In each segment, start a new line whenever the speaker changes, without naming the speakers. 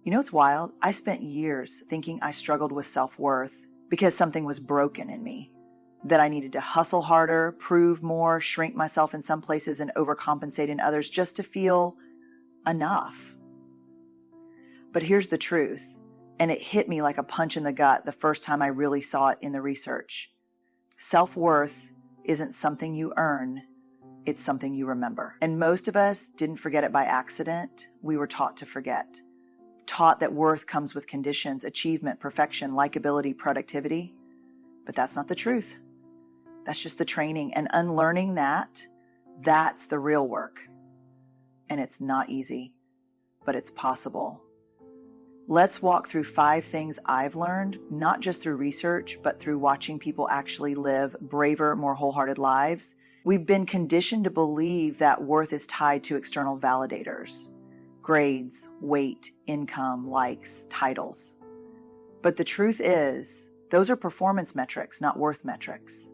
You know what's wild? I spent years thinking I struggled with self-worth because something was broken in me, that I needed to hustle harder, prove more, shrink myself in some places, and overcompensate in others just to feel enough. But here's the truth, and it hit me like a punch in the gut the first time I really saw it in the research. Self-worth isn't something you earn, it's something you remember. And most of us didn't forget it by accident. We were taught to forget. Taught that worth comes with conditions, achievement, perfection, likability, productivity. But that's not the truth. That's just the training. And unlearning that, that's the real work. And it's not easy, but it's possible. Let's walk through 5 things I've learned, not just through research, but through watching people actually live braver, more wholehearted lives. We've been conditioned to believe that worth is tied to external validators, grades, weight, income, likes, titles. But the truth is, those are performance metrics, not worth metrics.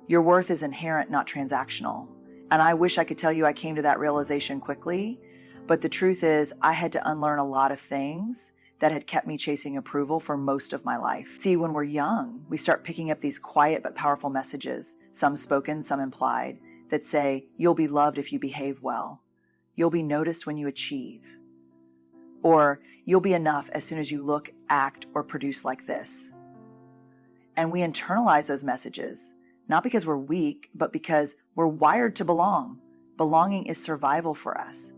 Your worth is inherent, not transactional. And I wish I could tell you I came to that realization quickly, but the truth is I had to unlearn a lot of things that had kept me chasing approval for most of my life. See, when we're young, we start picking up these quiet but powerful messages, some spoken, some implied, that say, you'll be loved if you behave well. You'll be noticed when you achieve. Or you'll be enough as soon as you look, act, or produce like this. And we internalize those messages, not because we're weak, but because we're wired to belong. Belonging is survival for us.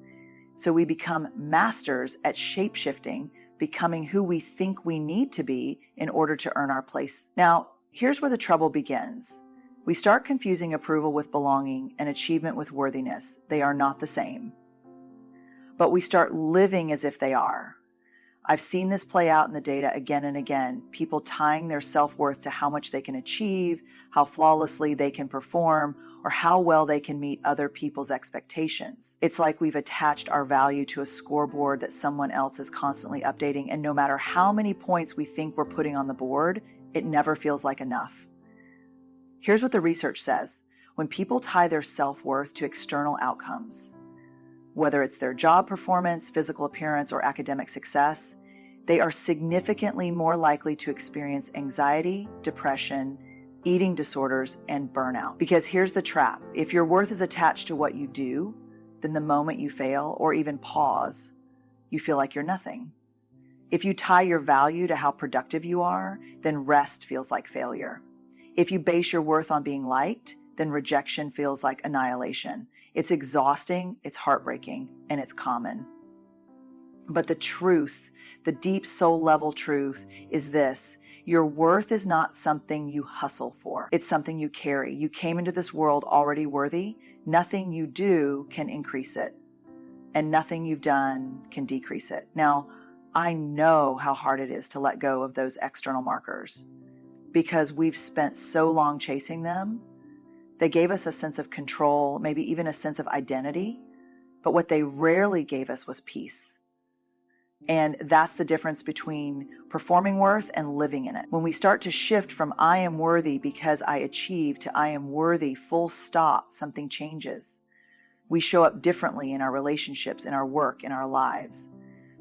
So we become masters at shape-shifting, becoming who we think we need to be in order to earn our place. Now, here's where the trouble begins. We start confusing approval with belonging and achievement with worthiness. They are not the same. But we start living as if they are. I've seen this play out in the data again and again, people tying their self-worth to how much they can achieve, how flawlessly they can perform, or how well they can meet other people's expectations. It's like we've attached our value to a scoreboard that someone else is constantly updating, and no matter how many points we think we're putting on the board, it never feels like enough. Here's what the research says. When people tie their self-worth to external outcomes, whether it's their job performance, physical appearance, or academic success, they are significantly more likely to experience anxiety, depression, eating disorders, and burnout. Because here's the trap. If your worth is attached to what you do, then the moment you fail or even pause, you feel like you're nothing. If you tie your value to how productive you are, then rest feels like failure. If you base your worth on being liked, then rejection feels like annihilation. It's exhausting, it's heartbreaking, and it's common. But the truth, the deep soul level truth is this: your worth is not something you hustle for. It's something you carry. You came into this world already worthy. Nothing you do can increase it, and nothing you've done can decrease it. Now, I know how hard it is to let go of those external markers because we've spent so long chasing them. They gave us a sense of control, maybe even a sense of identity, but what they rarely gave us was peace. And that's the difference between performing worth and living in it. When we start to shift from I am worthy because I achieved to I am worthy, full stop, something changes. We show up differently in our relationships, in our work, in our lives.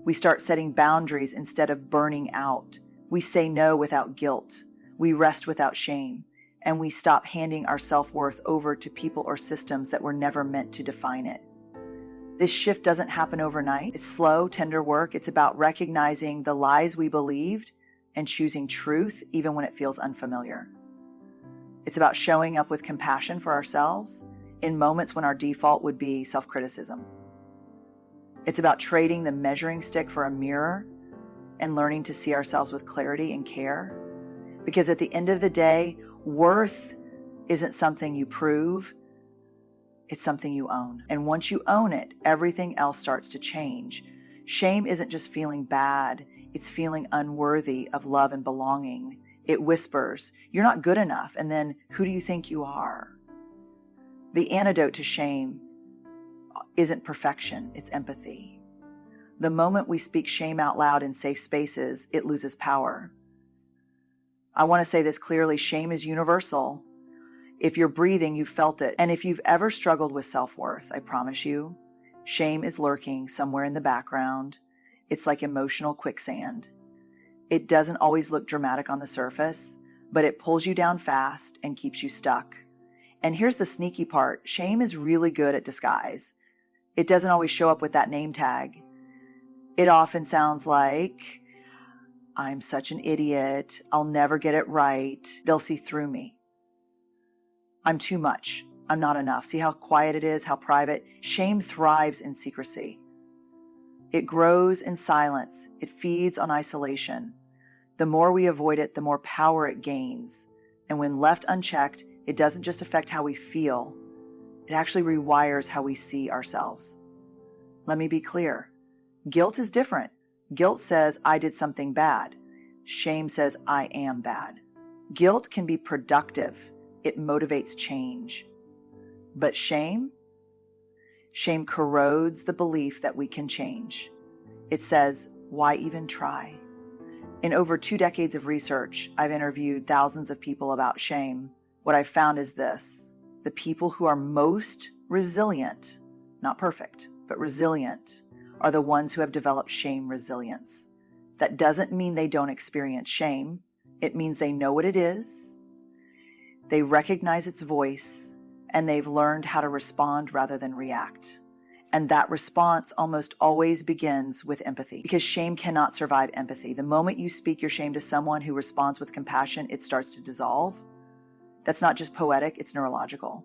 We start setting boundaries instead of burning out. We say no without guilt. We rest without shame. And we stop handing our self-worth over to people or systems that were never meant to define it. This shift doesn't happen overnight. It's slow, tender work. It's about recognizing the lies we believed and choosing truth even when it feels unfamiliar. It's about showing up with compassion for ourselves in moments when our default would be self-criticism. It's about trading the measuring stick for a mirror and learning to see ourselves with clarity and care. Because at the end of the day, worth isn't something you prove, it's something you own. And once you own it, everything else starts to change. Shame isn't just feeling bad, it's feeling unworthy of love and belonging. It whispers, you're not good enough, and then who do you think you are? The antidote to shame isn't perfection, it's empathy. The moment we speak shame out loud in safe spaces, it loses power. I want to say this clearly, shame is universal. If you're breathing, you've felt it. And if you've ever struggled with self-worth, I promise you, shame is lurking somewhere in the background. It's like emotional quicksand. It doesn't always look dramatic on the surface, but it pulls you down fast and keeps you stuck. And here's the sneaky part. Shame is really good at disguise. It doesn't always show up with that name tag. It often sounds like, I'm such an idiot. I'll never get it right. They'll see through me. I'm too much. I'm not enough. See how quiet it is, how private? Shame thrives in secrecy. It grows in silence. It feeds on isolation. The more we avoid it, the more power it gains. And when left unchecked, it doesn't just affect how we feel. It actually rewires how we see ourselves. Let me be clear. Guilt is different. Guilt says, I did something bad. Shame says, I am bad. Guilt can be productive. It motivates change. But shame corrodes the belief that we can change. It says, why even try? In over 2 decades of research, I've interviewed thousands of people about shame. What I've found is this: the people who are most resilient, not perfect, but resilient, are the ones who have developed shame resilience. That doesn't mean they don't experience shame. It means they know what it is, they recognize its voice, and they've learned how to respond rather than react. And that response almost always begins with empathy, because shame cannot survive empathy. The moment you speak your shame to someone who responds with compassion, it starts to dissolve. That's not just poetic, it's neurological.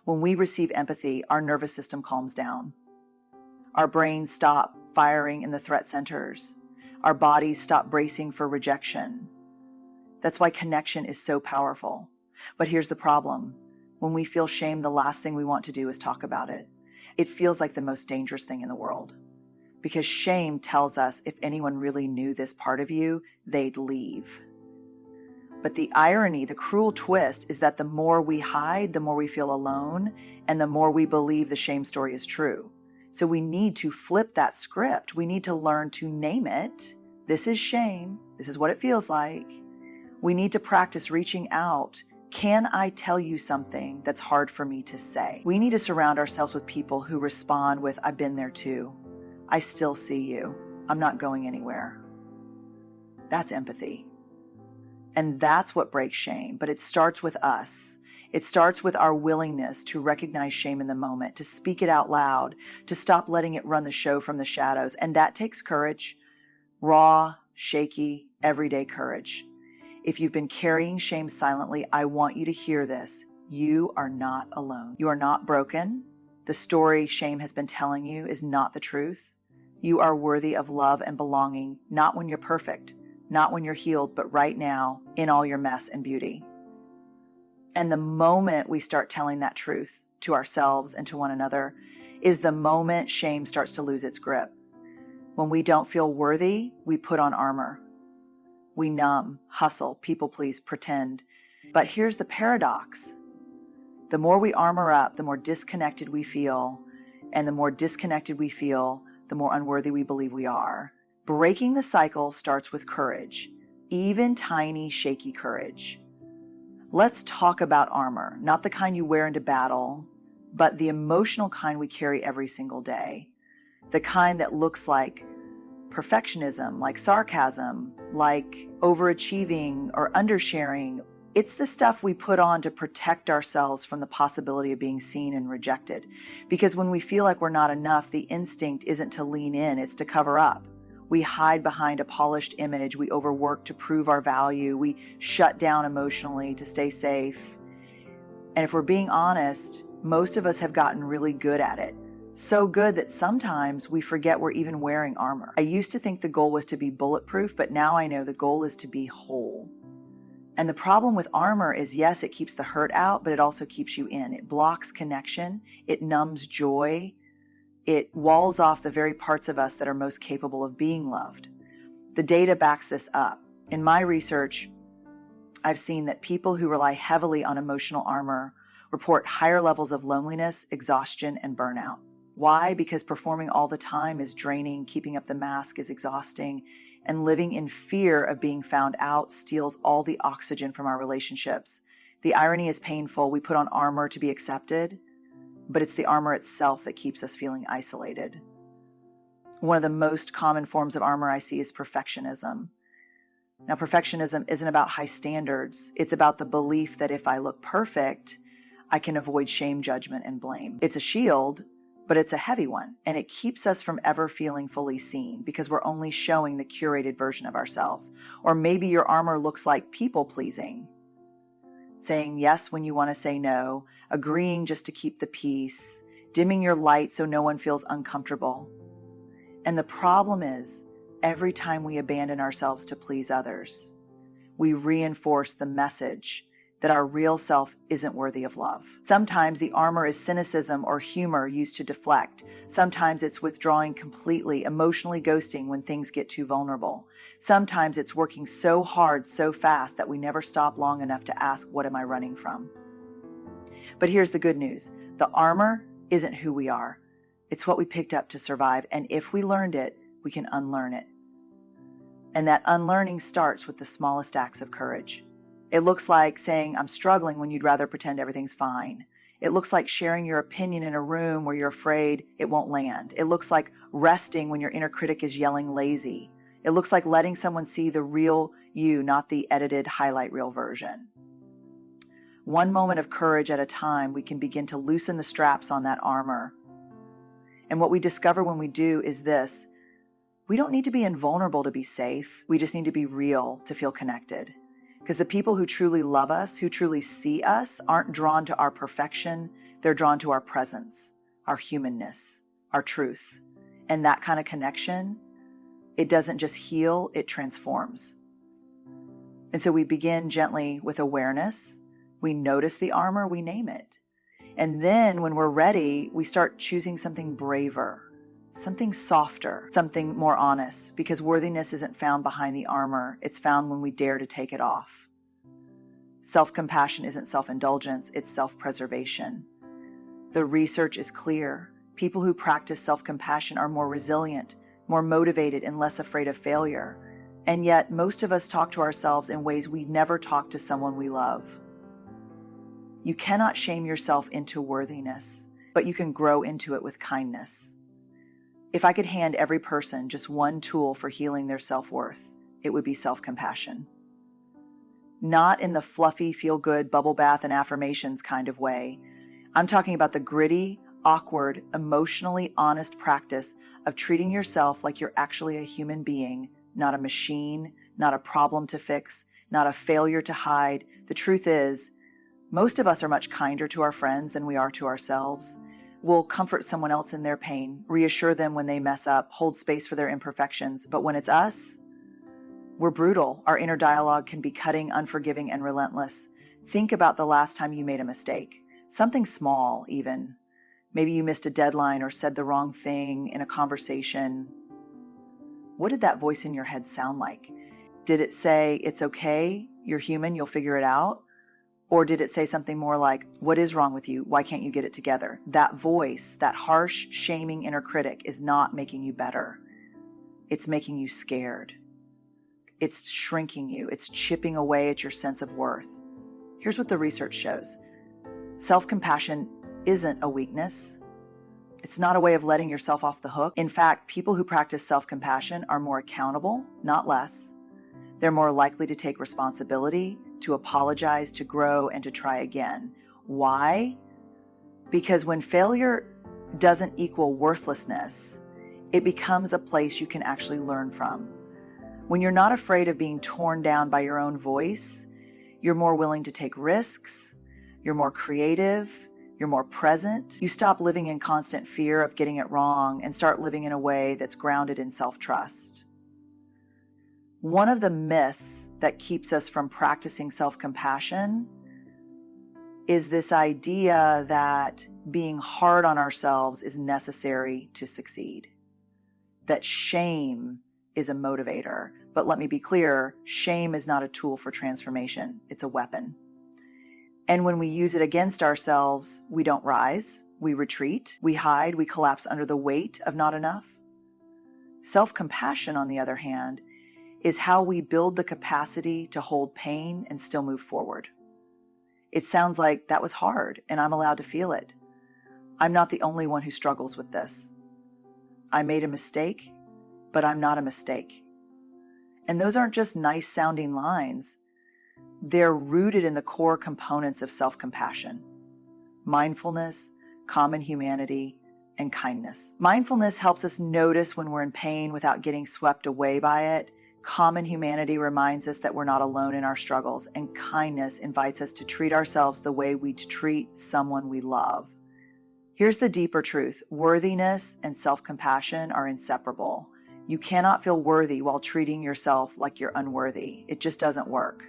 When we receive empathy, our nervous system calms down. Our brains stop firing in the threat centers. Our bodies stop bracing for rejection. That's why connection is so powerful. But here's the problem. When we feel shame, the last thing we want to do is talk about it. It feels like the most dangerous thing in the world. Because shame tells us if anyone really knew this part of you, they'd leave. But the irony, the cruel twist, is that the more we hide, the more we feel alone, and the more we believe the shame story is true. So we need to flip that script. We need to learn to name it. This is shame. This is what it feels like. We need to practice reaching out. Can I tell you something that's hard for me to say? We need to surround ourselves with people who respond with, I've been there too. I still see you. I'm not going anywhere. That's empathy. And that's what breaks shame. But it starts with us. It starts with our willingness to recognize shame in the moment, to speak it out loud, to stop letting it run the show from the shadows. And that takes courage, raw, shaky, everyday courage. If you've been carrying shame silently, I want you to hear this. You are not alone. You are not broken. The story shame has been telling you is not the truth. You are worthy of love and belonging, not when you're perfect, not when you're healed, but right now in all your mess and beauty. And the moment we start telling that truth to ourselves and to one another is the moment shame starts to lose its grip. When we don't feel worthy, we put on armor. We numb, hustle, people please, pretend. But here's the paradox. The more we armor up, the more disconnected we feel. And the more disconnected we feel, the more unworthy we believe we are. Breaking the cycle starts with courage, even tiny, shaky courage. Let's talk about armor, not the kind you wear into battle, but the emotional kind we carry every single day. The kind that looks like perfectionism, like sarcasm, like overachieving or undersharing. It's the stuff we put on to protect ourselves from the possibility of being seen and rejected. Because when we feel like we're not enough, the instinct isn't to lean in, it's to cover up. We hide behind a polished image, we overwork to prove our value, we shut down emotionally to stay safe. And if we're being honest, most of us have gotten really good at it. So good that sometimes we forget we're even wearing armor. I used to think the goal was to be bulletproof, but now I know the goal is to be whole. And the problem with armor is, yes, it keeps the hurt out, but it also keeps you in. It blocks connection. It numbs joy. It walls off the very parts of us that are most capable of being loved. The data backs this up. In my research, I've seen that people who rely heavily on emotional armor report higher levels of loneliness, exhaustion, and burnout. Why? Because performing all the time is draining, keeping up the mask is exhausting, and living in fear of being found out steals all the oxygen from our relationships. The irony is painful. We put on armor to be accepted, but it's the armor itself that keeps us feeling isolated. One of the most common forms of armor I see is perfectionism. Now, perfectionism isn't about high standards. It's about the belief that if I look perfect, I can avoid shame, judgment, and blame. It's a shield, but it's a heavy one, and it keeps us from ever feeling fully seen because we're only showing the curated version of ourselves. Or maybe your armor looks like people-pleasing, saying yes when you want to say no, agreeing just to keep the peace, dimming your light so no one feels uncomfortable. And the problem is, every time we abandon ourselves to please others, we reinforce the message that our real self isn't worthy of love. Sometimes the armor is cynicism or humor used to deflect. Sometimes it's withdrawing completely, emotionally ghosting when things get too vulnerable. Sometimes it's working so hard, so fast that we never stop long enough to ask, what am I running from? But here's the good news. The armor isn't who we are. It's what we picked up to survive. And if we learned it, we can unlearn it. And that unlearning starts with the smallest acts of courage. It looks like saying, I'm struggling when you'd rather pretend everything's fine. It looks like sharing your opinion in a room where you're afraid it won't land. It looks like resting when your inner critic is yelling lazy. It looks like letting someone see the real you, not the edited highlight reel version. One moment of courage at a time, we can begin to loosen the straps on that armor. And what we discover when we do is this: we don't need to be invulnerable to be safe. We just need to be real to feel connected. Because the people who truly love us, who truly see us, aren't drawn to our perfection. They're drawn to our presence, our humanness, our truth. And that kind of connection, it doesn't just heal, it transforms. And so we begin gently with awareness. We notice the armor, we name it. And then when we're ready, we start choosing something braver, something softer, something more honest, because worthiness isn't found behind the armor. It's found when we dare to take it off. Self-compassion isn't self-indulgence, it's self-preservation. The research is clear. People who practice self-compassion are more resilient, more motivated, and less afraid of failure. And yet, most of us talk to ourselves in ways we never talk to someone we love. You cannot shame yourself into worthiness, but you can grow into it with kindness. If I could hand every person just one tool for healing their self-worth, it would be self-compassion. Not in the fluffy, feel-good, bubble bath and affirmations kind of way. I'm talking about the gritty, awkward, emotionally honest practice of treating yourself like you're actually a human being, not a machine, not a problem to fix, not a failure to hide. The truth is, most of us are much kinder to our friends than we are to ourselves. We'll comfort someone else in their pain, reassure them when they mess up, hold space for their imperfections. But when it's us, we're brutal. Our inner dialogue can be cutting, unforgiving, and relentless. Think about the last time you made a mistake. Something small, even. Maybe you missed a deadline or said the wrong thing in a conversation. What did that voice in your head sound like? Did it say, it's okay, you're human, you'll figure it out? Or did it say something more like, what is wrong with you? Why can't you get it together? That voice, that harsh, shaming inner critic is not making you better. It's making you scared. It's shrinking you. It's chipping away at your sense of worth. Here's what the research shows. Self-compassion isn't a weakness. It's not a way of letting yourself off the hook. In fact, people who practice self-compassion are more accountable, not less. They're more likely to take responsibility, to apologize, to grow, and to try again. Why? Because when failure doesn't equal worthlessness, it becomes a place you can actually learn from. When you're not afraid of being torn down by your own voice, you're more willing to take risks, you're more creative, you're more present. You stop living in constant fear of getting it wrong and start living in a way that's grounded in self-trust. One of the myths that keeps us from practicing self-compassion is this idea that being hard on ourselves is necessary to succeed, that shame is a motivator. But let me be clear, shame is not a tool for transformation, it's a weapon. And when we use it against ourselves, we don't rise, we retreat, we hide, we collapse under the weight of not enough. Self-compassion, on the other hand, is how we build the capacity to hold pain and still move forward. It sounds like that was hard and I'm allowed to feel it. I'm not the only one who struggles with this. I made a mistake, but I'm not a mistake. And those aren't just nice sounding lines. They're rooted in the core components of self-compassion: mindfulness, common humanity, and kindness. Mindfulness helps us notice when we're in pain without getting swept away by it. Common humanity reminds us that we're not alone in our struggles, and kindness invites us to treat ourselves the way we'd treat someone we love. Here's the deeper truth: worthiness and self-compassion are inseparable. You cannot feel worthy while treating yourself like you're unworthy. It just doesn't work.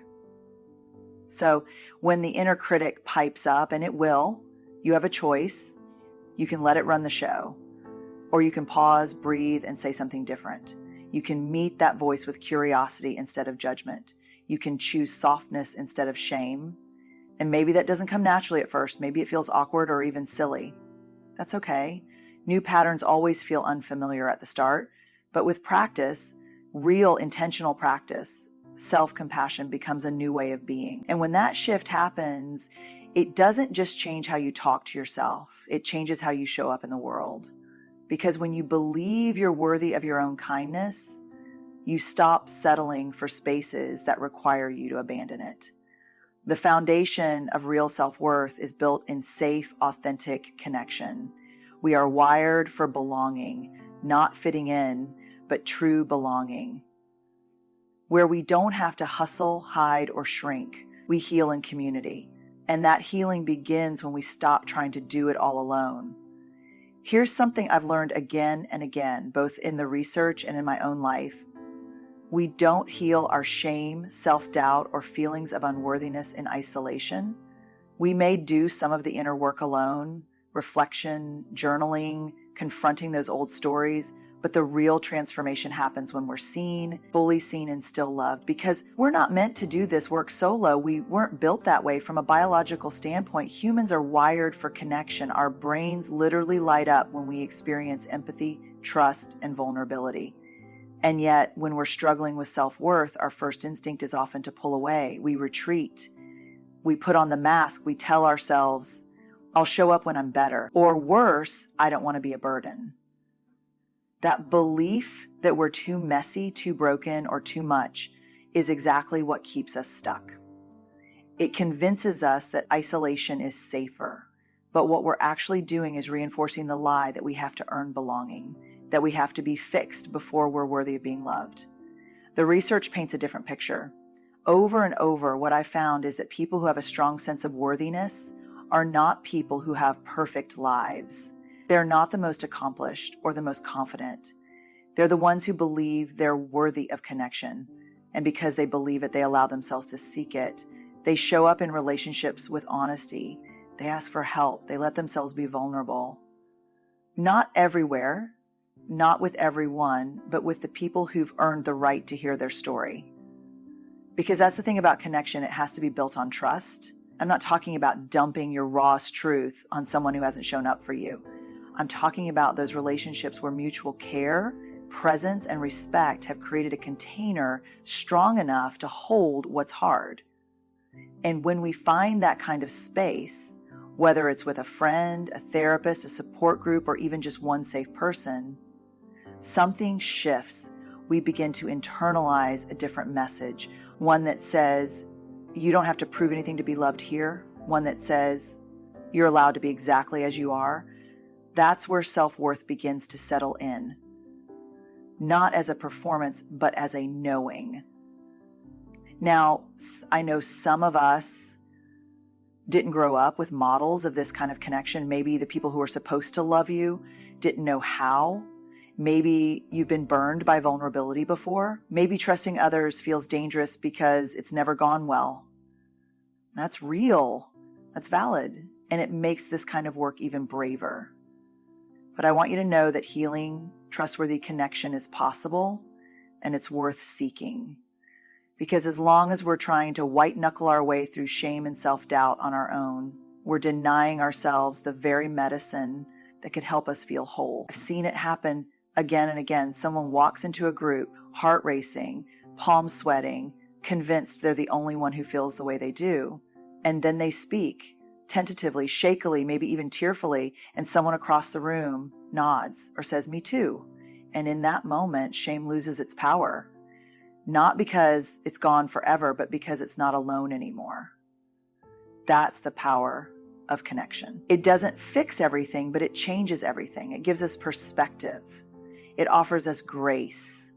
So when the inner critic pipes up, and it will, you have a choice. You can let it run the show, or you can pause, breathe, and say something different. You can meet that voice with curiosity instead of judgment. You can choose softness instead of shame. And maybe that doesn't come naturally at first. Maybe it feels awkward or even silly. That's okay. New patterns always feel unfamiliar at the start, but with practice, real intentional practice, self-compassion becomes a new way of being. And when that shift happens, it doesn't just change how you talk to yourself, it changes how you show up in the world. Because when you believe you're worthy of your own kindness, you stop settling for spaces that require you to abandon it. The foundation of real self-worth is built in safe, authentic connection. We are wired for belonging, not fitting in, but true belonging. Where we don't have to hustle, hide, or shrink, we heal in community. And that healing begins when we stop trying to do it all alone. Here's something I've learned again and again, both in the research and in my own life. We don't heal our shame, self-doubt, or feelings of unworthiness in isolation. We may do some of the inner work alone, reflection, journaling, confronting those old stories, but the real transformation happens when we're seen, fully seen, and still loved. Because we're not meant to do this work solo. We weren't built that way. From a biological standpoint, humans are wired for connection. Our brains literally light up when we experience empathy, trust, and vulnerability. And yet, when we're struggling with self-worth, our first instinct is often to pull away. We retreat. We put on the mask. We tell ourselves, I'll show up when I'm better. Or worse, I don't want to be a burden. That belief that we're too messy, too broken, or too much is exactly what keeps us stuck. It convinces us that isolation is safer, but what we're actually doing is reinforcing the lie that we have to earn belonging, that we have to be fixed before we're worthy of being loved. The research paints a different picture. Over and over, what I found is that people who have a strong sense of worthiness are not people who have perfect lives. They're not the most accomplished or the most confident. They're the ones who believe they're worthy of connection. And because they believe it, they allow themselves to seek it. They show up in relationships with honesty. They ask for help. They let themselves be vulnerable. Not everywhere, not with everyone, but with the people who've earned the right to hear their story. Because that's the thing about connection, it has to be built on trust. I'm not talking about dumping your rawest truth on someone who hasn't shown up for you. I'm talking about those relationships where mutual care, presence, and respect have created a container strong enough to hold what's hard. And when we find that kind of space, whether it's with a friend, a therapist, a support group, or even just one safe person, something shifts. We begin to internalize a different message, one that says, you don't have to prove anything to be loved here, one that says, you're allowed to be exactly as you are. That's where self-worth begins to settle in. Not as a performance, but as a knowing. Now, I know some of us didn't grow up with models of this kind of connection. Maybe the people who are supposed to love you didn't know how. Maybe you've been burned by vulnerability before. Maybe trusting others feels dangerous because it's never gone well. That's real. That's valid. And it makes this kind of work even braver. But I want you to know that healing, trustworthy connection is possible, and it's worth seeking. Because as long as we're trying to white-knuckle our way through shame and self-doubt on our own, we're denying ourselves the very medicine that could help us feel whole. I've seen it happen again and again. Someone walks into a group, heart racing, palms sweating, convinced they're the only one who feels the way they do. And then they speak, tentatively, shakily, maybe even tearfully, and someone across the room nods, or says, "Me too." And in that moment, shame loses its power. Not because it's gone forever, but because it's not alone anymore. That's the power of connection. It doesn't fix everything, but it changes everything. It gives us perspective. It offers us grace.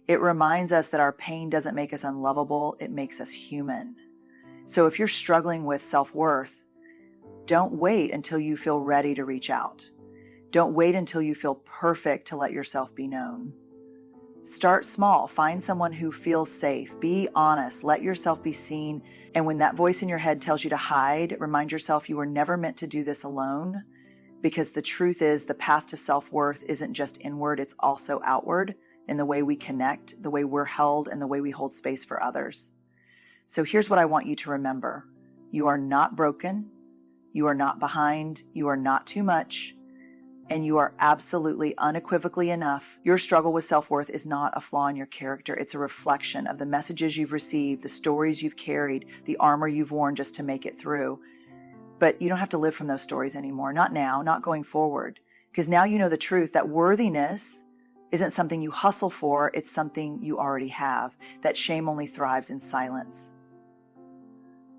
It reminds us that our pain doesn't make us unlovable, it makes us human. So if you're struggling with self-worth, don't wait until you feel ready to reach out. Don't wait until you feel perfect to let yourself be known. Start small. Find someone who feels safe. Be honest. Let yourself be seen. And when that voice in your head tells you to hide, remind yourself you were never meant to do this alone, because the truth is the path to self-worth isn't just inward, it's also outward in the way we connect, the way we're held, and the way we hold space for others. So here's what I want you to remember. You are not broken. You are not behind. You are not too much. And you are absolutely unequivocally enough. Your struggle with self-worth is not a flaw in your character. It's a reflection of the messages you've received, the stories you've carried, the armor you've worn just to make it through. But you don't have to live from those stories anymore. Not now, not going forward. Because now you know the truth that worthiness isn't something you hustle for. It's something you already have. That shame only thrives in silence.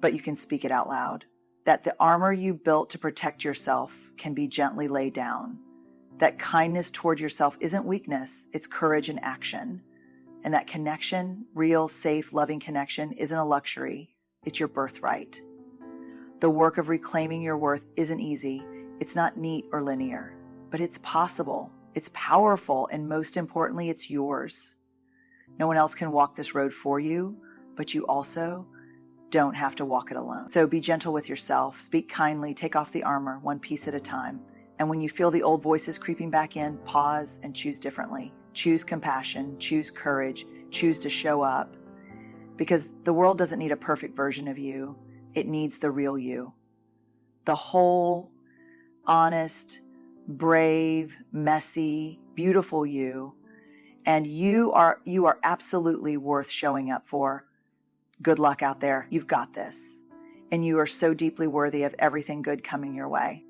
But you can speak it out loud. That the armor you built to protect yourself can be gently laid down. That kindness toward yourself isn't weakness, it's courage in action. And that connection, real, safe, loving connection, isn't a luxury, it's your birthright. The work of reclaiming your worth isn't easy, it's not neat or linear, but it's possible, it's powerful, and most importantly, it's yours. No one else can walk this road for you, but you also don't have to walk it alone. So be gentle with yourself, speak kindly, take off the armor one piece at a time. And when you feel the old voices creeping back in, pause and choose differently. Choose compassion, choose courage, choose to show up. Because the world doesn't need a perfect version of you. It needs the real you. The whole, honest, brave, messy, beautiful you. And you are absolutely worth showing up for. Good luck out there. You've got this. And you are so deeply worthy of everything good coming your way.